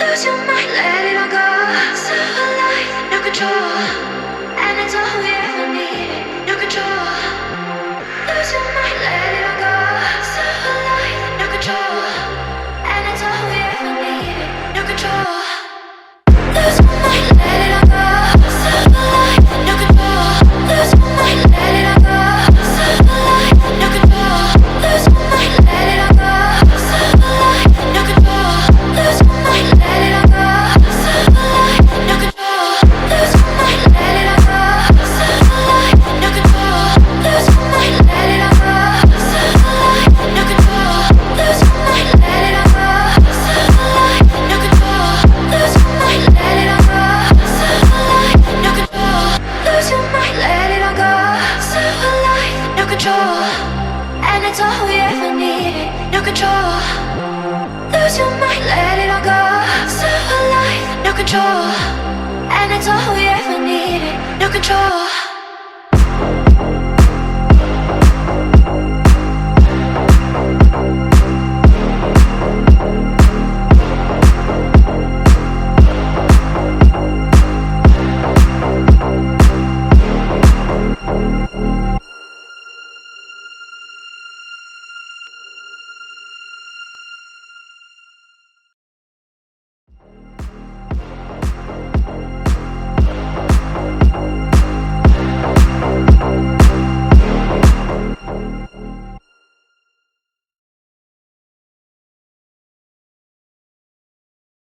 Lose your mind, let it all go. So alive, no control. And it's all we ever need, no control. Lose your mind, let it all go. So alive, no control. And it's all we ever need, no control. Lose your mind, let it all go. So alive, no control. Lose your mind, let it all go. So alive, no control. Lose your mind, let it all go. So alive, no control. Lose your mind, let it all go. So alive, no control. Lose your mind, let it all go. So alive, no control. Lose your mind, let it all go. So alive, no control. Lose your mind, let it all go. So alive, no control. Lose your mind, let it all go. So alive, no control. Lose your mind, let it all go. So alive, no control. And it's all we ever needed, no control. Lose your mind, let it all go. So alive, no control. And it's all we ever needed, no control.